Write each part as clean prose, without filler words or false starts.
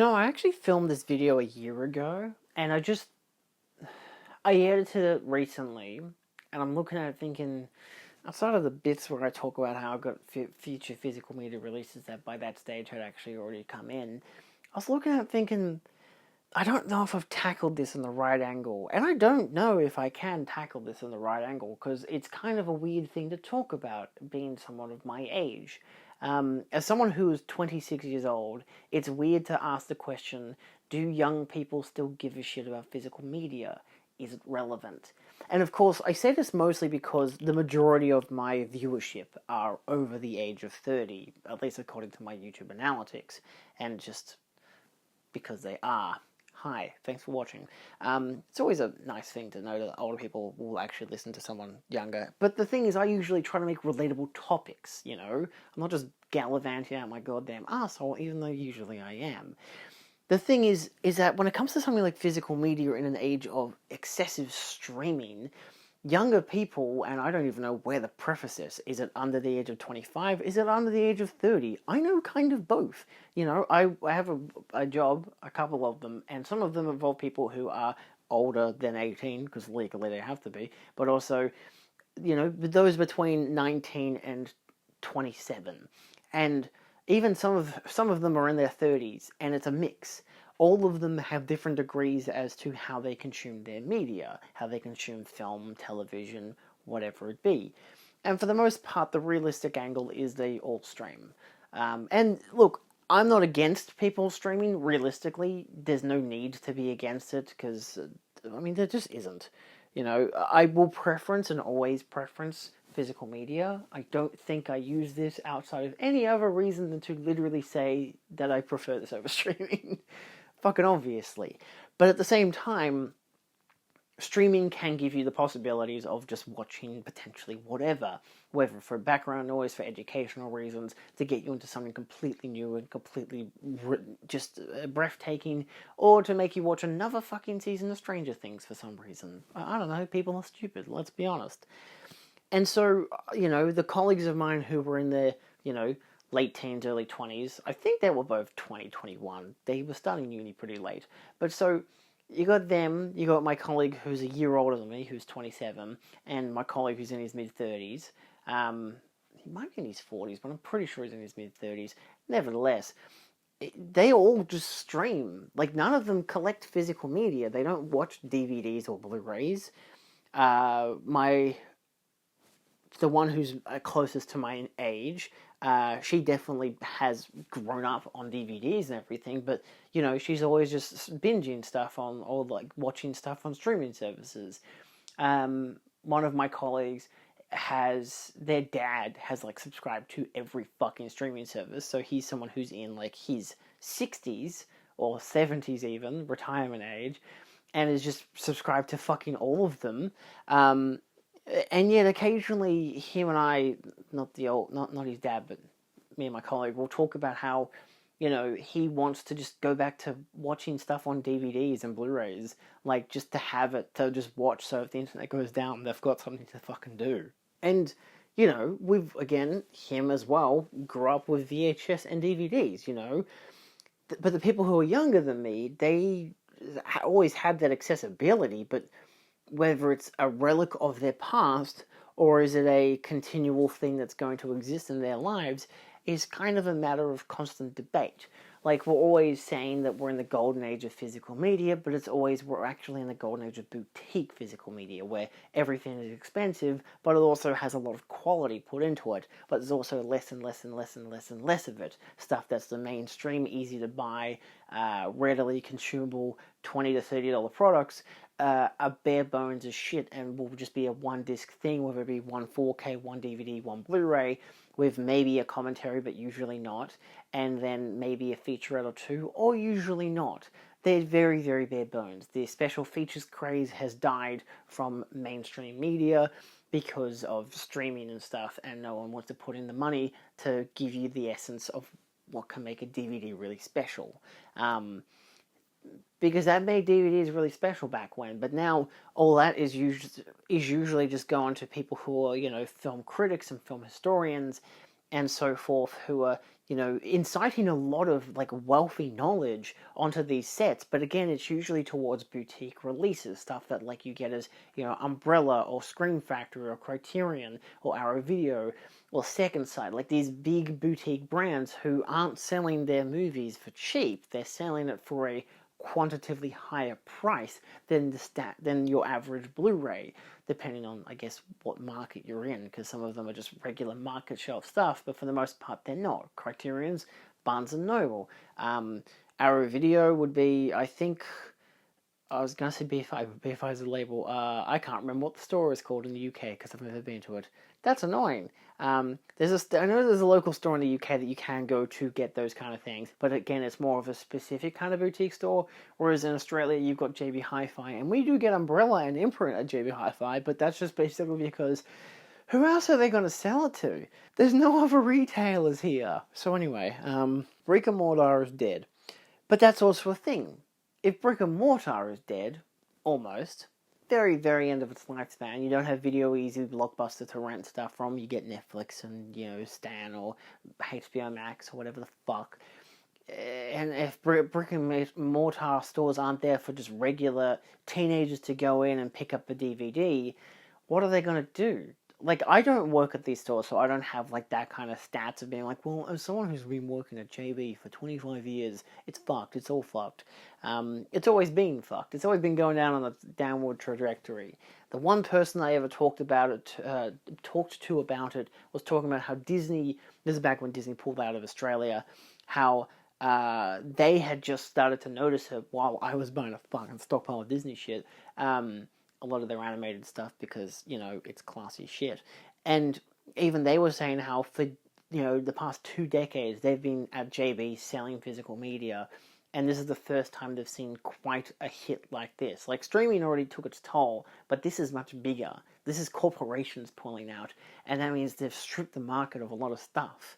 I actually filmed this video a year ago, and I edited it recently, and I'm looking at it thinking, outside of the bits where I talk about how I got future physical media releases that by that stage had actually already come in, I was looking at it thinking, I don't know if I've tackled this in the right angle, and I don't know if I can tackle this in the right angle, because it's kind of a weird thing to talk about, being someone of my age. As someone who is 26 years old, it's weird to ask the question, do young people still give a shit about physical media? Is it relevant? And of course, I say this mostly because the majority of my viewership are over the age of 30, at least according to my YouTube analytics, and just because they are. Hi, thanks for watching. It's always a nice thing to know that older people will actually listen to someone younger. But the thing is, I usually try to make relatable topics, I'm not just gallivanting out my goddamn asshole, even though usually I am. The thing is that when it comes to something like physical media in an age of excessive streaming, younger people, and I don't even know where the preface is it under the age of 25? Is it under the age of 30? I know kind of both. I have a job, a couple of them, and some of them involve people who are older than 18, because legally they have to be, but also, those between 19 and 27. And even some of them are in their 30s, and it's a mix. All of them have different degrees as to how they consume their media, how they consume film, television, whatever it be. And for the most part, the realistic angle is they all stream. And look, I'm not against people streaming. Realistically, there's no need to be against it, because, there just isn't. I will preference and always preference physical media. I don't think I use this outside of any other reason than to literally say that I prefer this over streaming. Fucking obviously. But at the same time, streaming can give you the possibilities of just watching potentially whatever, whether for background noise, for educational reasons, to get you into something completely new and completely just breathtaking, or to make you watch another fucking season of Stranger Things for some reason. I don't know, people are stupid, let's be honest. And so, the colleagues of mine who were in their, late teens, early 20s, I think they were both 20, 21. They were starting uni pretty late. But so, you got them, you got my colleague who's a year older than me, who's 27, and my colleague who's in his mid-30s. He might be in his 40s, but I'm pretty sure he's in his mid-30s. Nevertheless, they all just stream. Like, none of them collect physical media. They don't watch DVDs or Blu-rays. The one who's closest to my age, she definitely has grown up on DVDs and everything, but, she's always just binging stuff or like watching stuff on streaming services. One of my colleagues their dad has like subscribed to every fucking streaming service, so he's someone who's in like his 60s or 70s even, retirement age, and is just subscribed to fucking all of them. And yet, occasionally, him and I, not his dad, but me and my colleague, will talk about how, he wants to just go back to watching stuff on DVDs and Blu-rays, like, just to have it, to just watch, so if the internet goes down, they've got something to fucking do. And, we've, again, him as well, grew up with VHS and DVDs, But the people who are younger than me, they always had that accessibility, but whether it's a relic of their past or is it a continual thing that's going to exist in their lives is kind of a matter of constant debate. Like, we're always saying that we're in the golden age of physical media, but we're actually in the golden age of boutique physical media, where everything is expensive, but it also has a lot of quality put into it, but there's also less and less and less and less and less of it. Stuff that's the mainstream, easy to buy, readily consumable, $20 to $30 products, are bare bones as shit and will just be a one-disc thing, whether it be one 4K, one DVD, one Blu-ray, with maybe a commentary, but usually not, and then maybe a featurette or two, or usually not. They're very, very bare bones. The special features craze has died from mainstream media because of streaming and stuff, and no one wants to put in the money to give you the essence of what can make a DVD really special. Because that made DVDs really special back when, but now all that is usually just going to people who are, film critics and film historians, and so forth who are, inciting a lot of like wealthy knowledge onto these sets. But again, it's usually towards boutique releases, stuff that like you get as, Umbrella or Scream Factory or Criterion or Arrow Video or Second Sight, like these big boutique brands who aren't selling their movies for cheap. They're selling it for a quantitatively higher price than than your average Blu-ray, depending on, I guess, what market you're in, because some of them are just regular market shelf stuff, but for the most part they're not. Criterion's Barnes & Noble. Arrow Video would be, I think, I was going to say BFI, but BFI is a label. I can't remember what the store is called in the UK because I've never been to it. That's annoying. I know there's a local store in the UK that you can go to get those kind of things, but again, it's more of a specific kind of boutique store, whereas in Australia, you've got JB Hi-Fi, and we do get Umbrella and Imprint at JB Hi-Fi, but that's just basically because who else are they going to sell it to? There's no other retailers here. So anyway, brick and mortar is dead. But that's also a thing. If brick and mortar is dead, almost, very, very end of its lifespan, you don't have Video Easy, Blockbuster to rent stuff from, you get Netflix and, Stan or HBO Max or whatever the fuck. And if brick and mortar stores aren't there for just regular teenagers to go in and pick up the DVD, what are they going to do? Like, I don't work at these stores, so I don't have, like, that kind of stats of being like, well, as someone who's been working at JB for 25 years, it's fucked, it's all fucked. It's always been fucked. It's always been going down on a downward trajectory. The one person I ever talked to about it was talking about how Disney, this is back when Disney pulled out of Australia, how they had just started to notice it while I was buying a fucking stockpile of Disney shit. A lot of their animated stuff because, it's classy shit. And even they were saying how for, the past 2 decades they've been at JB selling physical media, and this is the first time they've seen quite a hit like this. Like, streaming already took its toll, but this is much bigger. This is corporations pulling out, and that means they've stripped the market of a lot of stuff.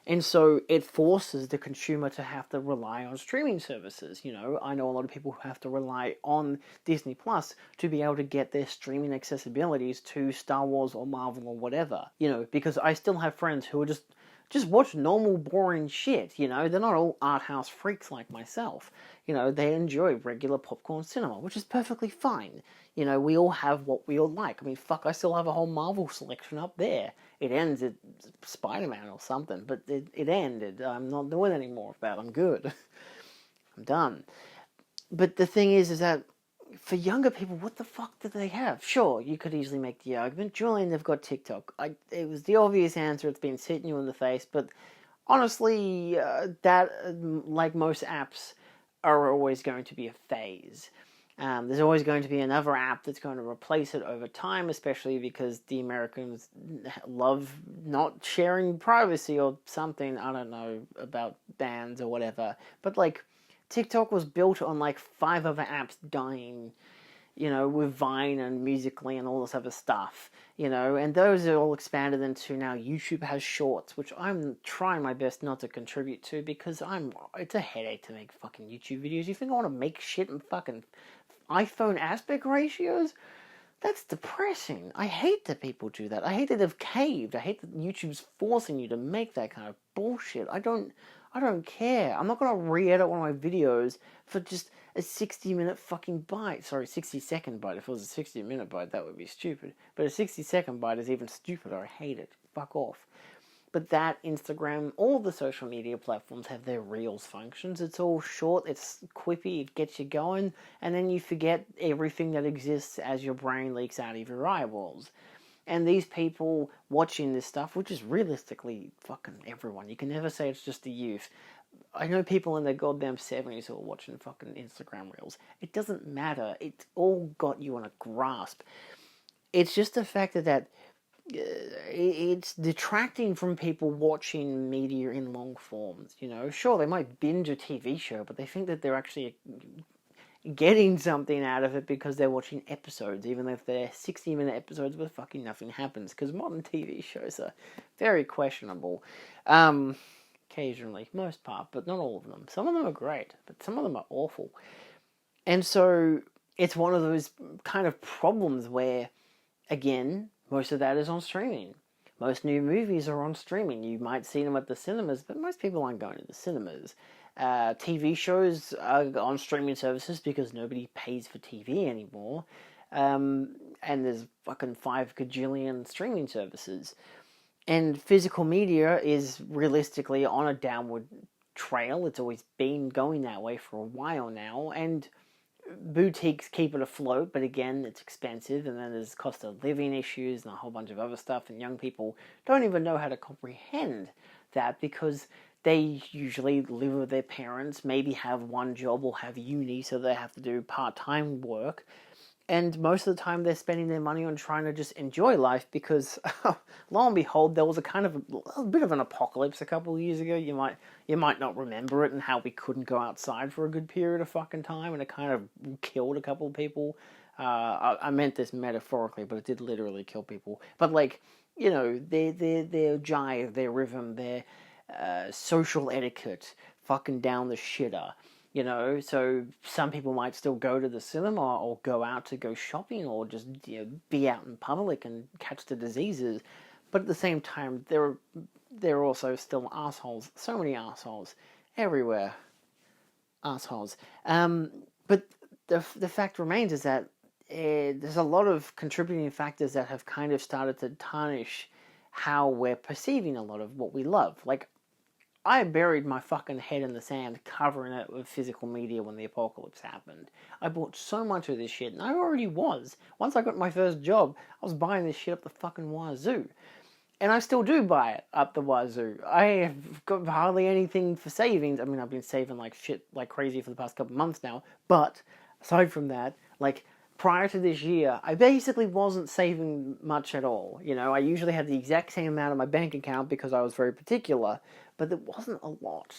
And so it forces the consumer to have to rely on streaming services. I know a lot of people who have to rely on Disney Plus to be able to get their streaming accessibilities to Star Wars or Marvel or whatever. Because I still have friends who are just watch normal, boring shit, They're not all art house freaks like myself. They enjoy regular popcorn cinema, which is perfectly fine. We all have what we all like. I mean, fuck, I still have a whole Marvel selection up there. It ends at Spider-Man or something, but it ended. I'm not doing any more of that. I'm good. I'm done. But the thing is that for younger people, what the fuck do they have? Sure, you could easily make the argument, Julian, they've got TikTok. It was the obvious answer. It's been hitting you in the face, but honestly, that, like most apps, are always going to be a phase. There's always going to be another app that's going to replace it over time, especially because the Americans love not sharing privacy or something. I don't know about bans or whatever. But, like, TikTok was built on, like, 5 other apps dying, with Vine and Musical.ly and all this other stuff, and those are all expanded into now YouTube has Shorts, which I'm trying my best not to contribute to because it's a headache to make fucking YouTube videos. You think I want to make shit in fucking iPhone aspect ratios? That's depressing. I hate that people do that. I hate that they've caved. I hate that YouTube's forcing you to make that kind of bullshit. I don't care. I'm not going to re-edit one of my videos for just a 60-minute fucking bite. Sorry, 60-second bite. If it was a 60-minute bite, that would be stupid. But a 60-second bite is even stupider. I hate it. Fuck off. But that, Instagram, all the social media platforms have their Reels functions. It's all short, it's quippy, it gets you going, and then you forget everything that exists as your brain leaks out of your eyeballs. And these people watching this stuff, which is realistically fucking everyone, you can never say it's just the youth. I know people in their goddamn 70s who are watching fucking Instagram Reels. It doesn't matter. It's all got you on a grasp. It's just the fact that it's detracting from people watching media in long forms, Sure, they might binge a TV show, but they think that they're actually getting something out of it because they're watching episodes, even if they're 60-minute episodes where fucking nothing happens, because modern TV shows are very questionable. Occasionally, most part, but not all of them. Some of them are great, but some of them are awful. And so it's one of those kind of problems where, again, most of that is on streaming. Most new movies are on streaming. You might see them at the cinemas, but most people aren't going to the cinemas. TV shows are on streaming services because nobody pays for TV anymore. And there's fucking 5 gajillion streaming services. And physical media is realistically on a downward trail. It's always been going that way for a while now. And boutiques keep it afloat, but again, it's expensive, and then there's cost of living issues and a whole bunch of other stuff, and young people don't even know how to comprehend that because they usually live with their parents, maybe have one job or have uni, so they have to do part-time work, and most of the time they're spending their money on trying to just enjoy life because, lo and behold, there was a bit of an apocalypse a couple of years ago. You might not remember it, and how we couldn't go outside for a good period of fucking time, and it kind of killed a couple of people. I meant this metaphorically, but it did literally kill people. But like, you know, their jive, their rhythm, their social etiquette, fucking down the shitter. You know, so some people might still go to the cinema or go out to go shopping or just, you know, be out in public and catch the diseases. But at the same time, they're also still assholes. So many assholes everywhere. Assholes. But the fact remains is that there's a lot of contributing factors that have kind of started to tarnish how we're perceiving a lot of what we love. Like, I buried my fucking head in the sand covering it with physical media when the apocalypse happened. I bought so much of this shit, and I already was. Once I got my first job, I was buying this shit up the fucking wazoo. And I still do buy it up the wazoo. I have got hardly anything for savings. I mean, I've been saving like shit, like crazy for the past couple of months now. But, aside from that, like, prior to this year, I basically wasn't saving much at all. You know, I usually had the exact same amount in my bank account because I was very particular, but there wasn't a lot.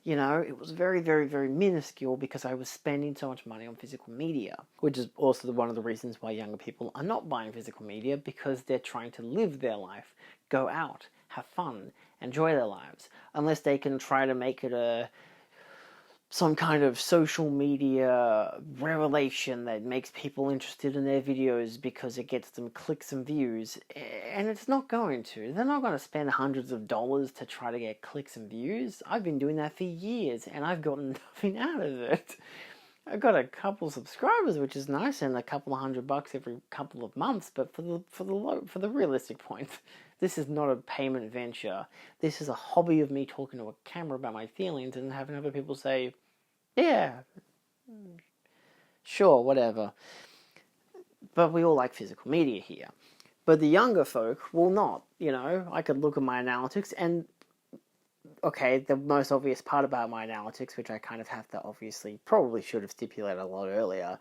You know, it was very, very, very minuscule because I was spending so much money on physical media, which is also one of the reasons why younger people are not buying physical media, because they're trying to live their life, go out, have fun, enjoy their lives, unless they can try to make it some kind of social media revelation that makes people interested in their videos because it gets them clicks and views, and it's not going to. They're not going to spend hundreds of dollars to try to get clicks and views. I've been doing that for years, and I've gotten nothing out of it. I've got a couple subscribers, which is nice, and a couple of $100 every couple of months, but for the realistic point, this is not a payment venture. This is a hobby of me talking to a camera about my feelings and having other people say, yeah, sure, whatever. But we all like physical media here. But the younger folk will not, you know. I could look at my analytics and, okay, the most obvious part about my analytics, which I kind of have to obviously, probably should have stipulated a lot earlier,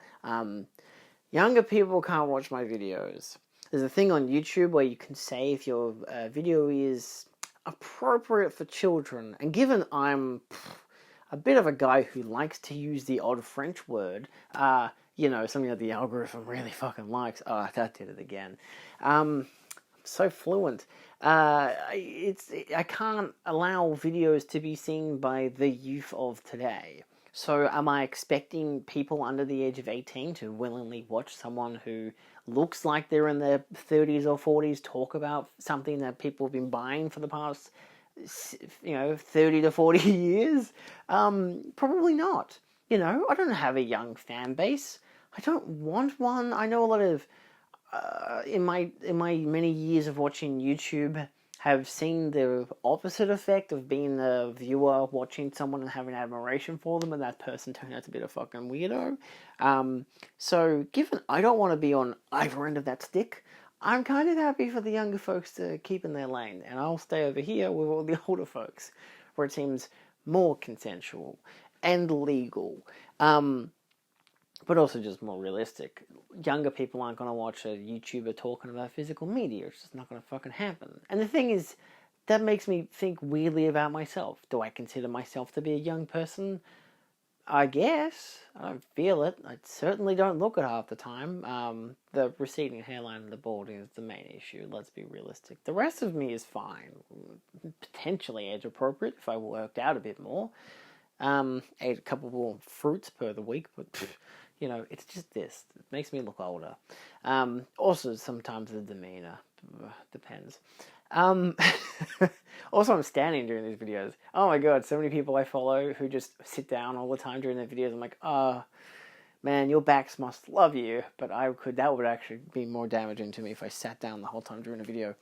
younger people can't watch my videos. There's a thing on YouTube where you can say if your video is appropriate for children, and given I'm a bit of a guy who likes to use the odd French word, you know, something that the algorithm really fucking likes. Oh, that did it again. So fluent. I can't allow videos to be seen by the youth of today. So am I expecting people under the age of 18 to willingly watch someone who looks like they're in their 30s or 40s talk about something that people have been buying for the past, 30 to 40 years? Probably not. You know, I don't have a young fan base. I don't want one. I know a lot of, in my many years of watching YouTube, have seen the opposite effect of being a viewer watching someone and having admiration for them, and that person turned out to be a fucking weirdo. So given I don't want to be on either end of that stick, I'm kind of happy for the younger folks to keep in their lane, and I'll stay over here with all the older folks, where it seems more consensual and legal, but also just more realistic. Younger people aren't going to watch a YouTuber talking about physical media. It's just not going to fucking happen. And the thing is, that makes me think weirdly about myself. Do I consider myself to be a young person? I guess. I don't feel it. I certainly don't look it half the time. The receding hairline and the balding is the main issue. Let's be realistic. The rest of me is fine. Potentially age appropriate if I worked out a bit more. Ate a couple more fruits per the week, but you know, it's just this. It makes me look older. Also, sometimes the demeanor depends. Um, also, I'm standing during these videos. Oh my god, so many people I follow who just sit down all the time during their videos. I'm like, man, your backs must love you. But that would actually be more damaging to me if I sat down the whole time during a video.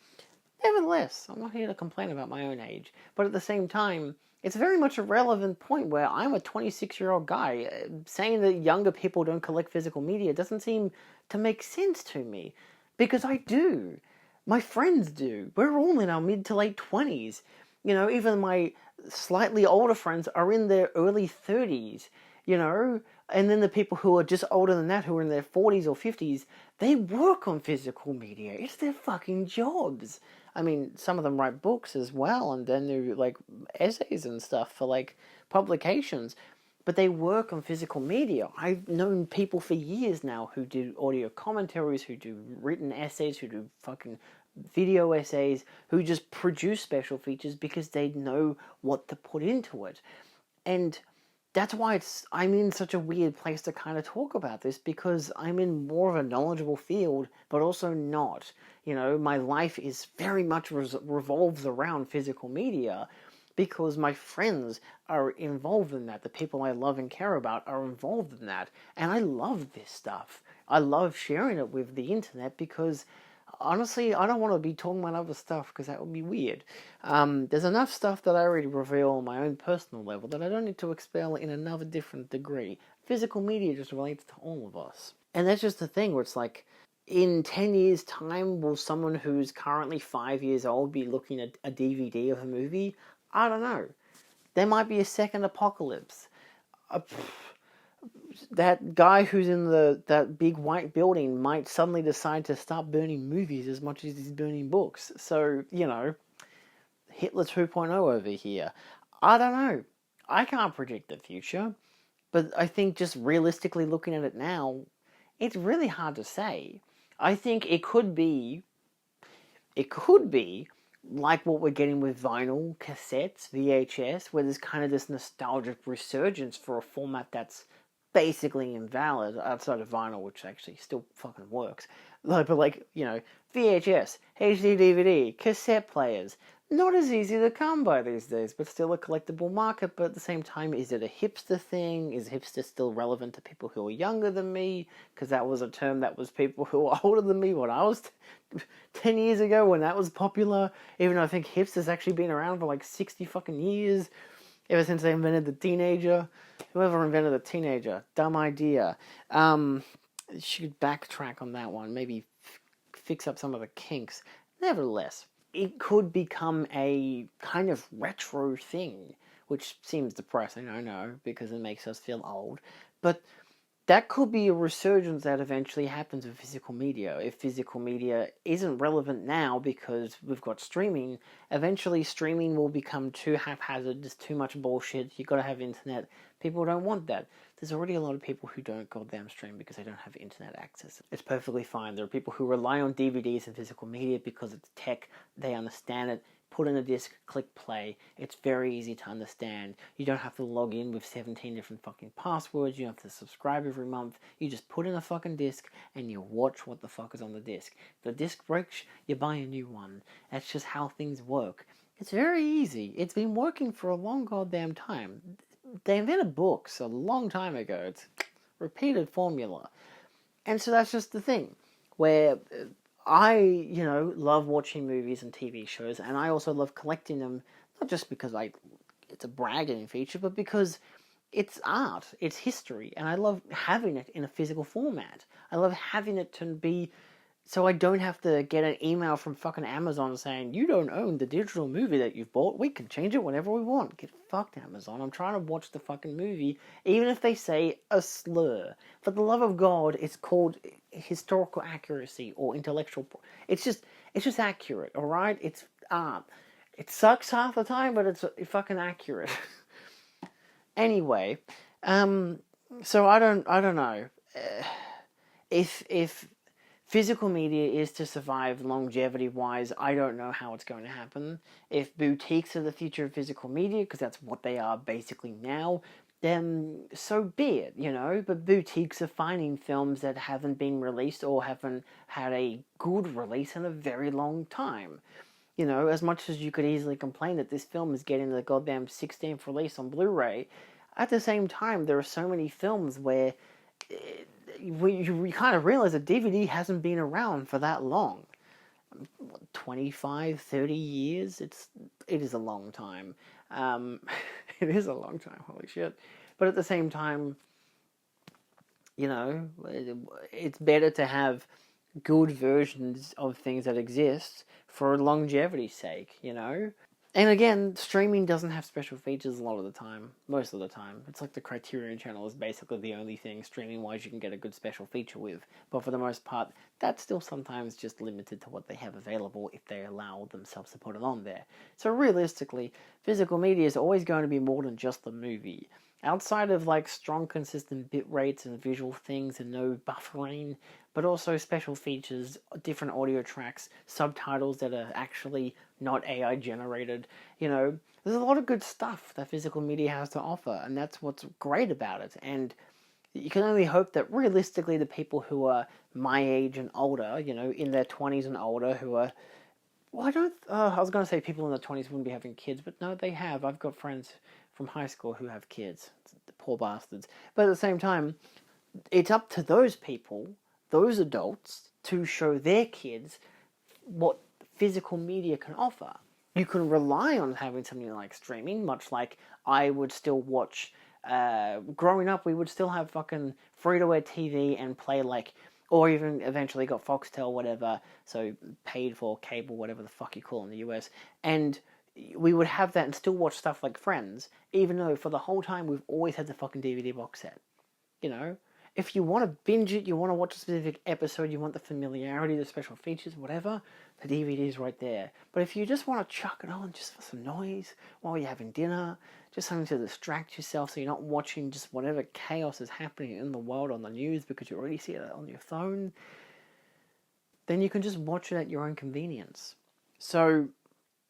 Nevertheless, I'm not here to complain about my own age. But at the same time, it's very much a relevant point where I'm a 26-year-old guy. Saying that younger people don't collect physical media doesn't seem to make sense to me. Because I do. My friends do. We're all in our mid to late 20s. You know, even my slightly older friends are in their early 30s. You know, and then the people who are just older than that, who are in their 40s or 50s, they work on physical media. It's their fucking jobs. I mean, some of them write books as well, and then do like essays and stuff for like publications. But they work on physical media. I've known people for years now who do audio commentaries, who do written essays, who do fucking video essays, who just produce special features because they know what to put into it. And that's why I'm in such a weird place to kind of talk about this, because I'm in more of a knowledgeable field, but also not. You know, my life is very much revolves around physical media, because my friends are involved in that. The people I love and care about are involved in that. And I love this stuff. I love sharing it with the internet because, honestly, I don't want to be talking about other stuff because that would be weird. There's enough stuff that I already reveal on my own personal level that I don't need to expel in another different degree. Physical media just relates to all of us. And that's just the thing where it's like, in 10 years' time, will someone who's currently 5 years old be looking at a DVD of a movie? I don't know. There might be a second apocalypse. That guy who's in that big white building might suddenly decide to start burning movies as much as he's burning books. So, you know, Hitler 2.0 over here. I don't know. I can't predict the future. But I think just realistically looking at it now, it's really hard to say. I think it could be like what we're getting with vinyl, cassettes, VHS, where there's kind of this nostalgic resurgence for a format that's basically invalid outside of vinyl, which actually still fucking works. But like, you know, VHS, HD DVD, cassette players, not as easy to come by these days, but still a collectible market. But at the same time, is it a hipster thing? Is hipster still relevant to people who are younger than me? Because that was a term that was people who are older than me when I was 10 years ago, when that was popular. Even though I think hipster's actually been around for like 60 fucking years, ever since they invented the teenager. Whoever invented the teenager, dumb idea. Should backtrack on that one, maybe fix up some of the kinks. Nevertheless, it could become a kind of retro thing, which seems depressing, I know, because it makes us feel old. But that could be a resurgence that eventually happens with physical media. If physical media isn't relevant now because we've got streaming, eventually streaming will become too haphazard, just too much bullshit. You gotta have internet. People don't want that. There's already a lot of people who don't goddamn stream because they don't have internet access. It's perfectly fine. There are people who rely on DVDs and physical media because it's tech, they understand it. Put in a disc, click play. It's very easy to understand. You don't have to log in with 17 different fucking passwords. You don't have to subscribe every month. You just put in a fucking disc and you watch what the fuck is on the disc. If the disc breaks, you buy a new one. That's just how things work. It's very easy. It's been working for a long goddamn time. They invented books a long time ago. It's repeated formula. And so that's just the thing, where I, you know, love watching movies and TV shows, and I also love collecting them, not just because it's a bragging feature, but because it's art, it's history, and I love having it in a physical format. I love having it to be, so I don't have to get an email from fucking Amazon saying, you don't own the digital movie that you've bought, we can change it whenever we want. Get fucked, Amazon. I'm trying to watch the fucking movie, even if they say a slur. For the love of God, it's called historical accuracy or intellectual. It's just accurate, alright? It's art. It sucks half the time, but it's fucking accurate. Anyway, so I don't know. If physical media is to survive longevity-wise, I don't know how it's going to happen. If boutiques are the future of physical media, because that's what they are basically now, then so be it, you know. But boutiques are finding films that haven't been released or haven't had a good release in a very long time. You know, as much as you could easily complain that this film is getting the goddamn 16th release on Blu-ray, at the same time, there are so many films where you kind of realize that DVD hasn't been around for that long. 25, 30 years? It is a long time. It is a long time, holy shit. But at the same time, you know, it's better to have good versions of things that exist for longevity's sake, you know? And again, streaming doesn't have special features a lot of the time. Most of the time. It's like the Criterion channel is basically the only thing streaming-wise you can get a good special feature with. But for the most part, that's still sometimes just limited to what they have available if they allow themselves to put it on there. So realistically, physical media is always going to be more than just the movie. Outside of like strong consistent bit rates and visual things and no buffering, but also special features, different audio tracks, subtitles that are actually not AI generated, you know, there's a lot of good stuff that physical media has to offer, and that's what's great about it. And you can only hope that realistically the people who are my age and older, you know, in their 20s and older, who are, well, I was going to say people in their 20s wouldn't be having kids, but no, they have. I've got friends from high school who have kids. The poor bastards. But at the same time, it's up to those people, those adults, to show their kids what physical media can offer. You can rely on having something like streaming, much like I would still watch. Growing up, we would still have fucking free-to-air TV and play like, or even eventually got Foxtel, whatever, so paid for cable, whatever the fuck you call it in the US, and we would have that and still watch stuff like Friends, even though for the whole time we've always had the fucking DVD box set. You know? If you want to binge it, you want to watch a specific episode, you want the familiarity, the special features, whatever, the DVD is right there. But if you just want to chuck it on just for some noise while you're having dinner, just something to distract yourself so you're not watching just whatever chaos is happening in the world on the news because you already see it on your phone, then you can just watch it at your own convenience. So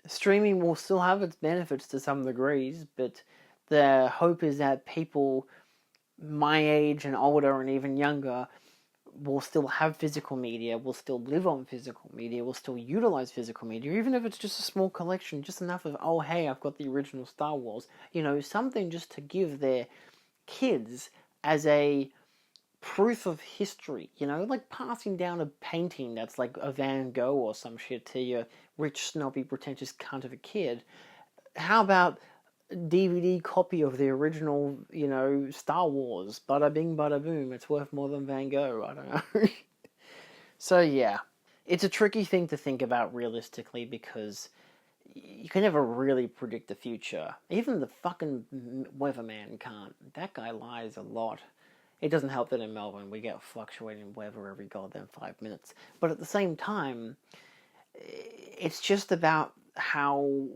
streaming will still have its benefits to some degrees, but the hope is that people my age and older and even younger will still have physical media, will still live on physical media, will still utilize physical media, even if it's just a small collection, just enough of, oh hey, I've got the original Star Wars, you know, something just to give their kids as a proof of history, you know, like passing down a painting that's like a Van Gogh or some shit to your rich, snobby, pretentious cunt of a kid. How about DVD copy of the original, you know, Star Wars? Bada bing, bada boom. It's worth more than Van Gogh. I don't know. So yeah, it's a tricky thing to think about realistically because you can never really predict the future. Even the fucking weatherman can't. That guy lies a lot. It doesn't help that in Melbourne we get fluctuating weather every goddamn 5 minutes. But at the same time, it's just about how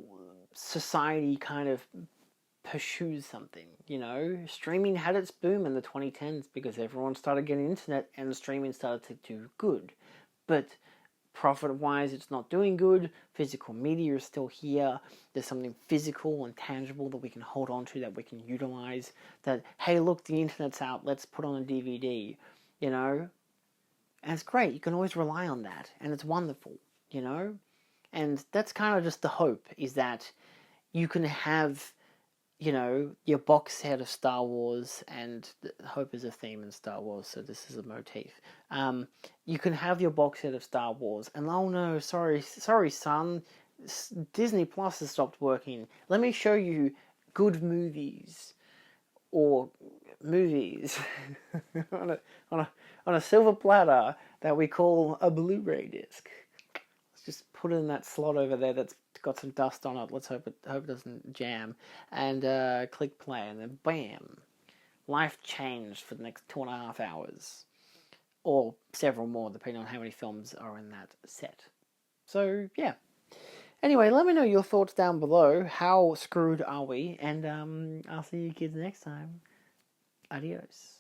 society kind of pursues something, you know? Streaming had its boom in the 2010s because everyone started getting internet and streaming started to do good. But profit-wise, it's not doing good. Physical media is still here. There's something physical and tangible that we can hold on to, that we can utilize. That, hey, look, the internet's out. Let's put on a DVD, you know? And it's great. You can always rely on that. And it's wonderful, you know? And that's kind of just the hope, is that you can have, you know, your box set of Star Wars, and hope is a theme in Star Wars, so this is a motif. You can have your box set of Star Wars, and oh no, sorry son, Disney Plus has stopped working. Let me show you good movies, or movies on a silver platter that we call a Blu-ray disc. Just put it in that slot over there that's got some dust on it. Let's hope it doesn't jam. And click play, and then bam, life changed for the next 2.5 hours, or several more, depending on how many films are in that set. So yeah. Anyway, let me know your thoughts down below. How screwed are we? And I'll see you kids next time. Adios.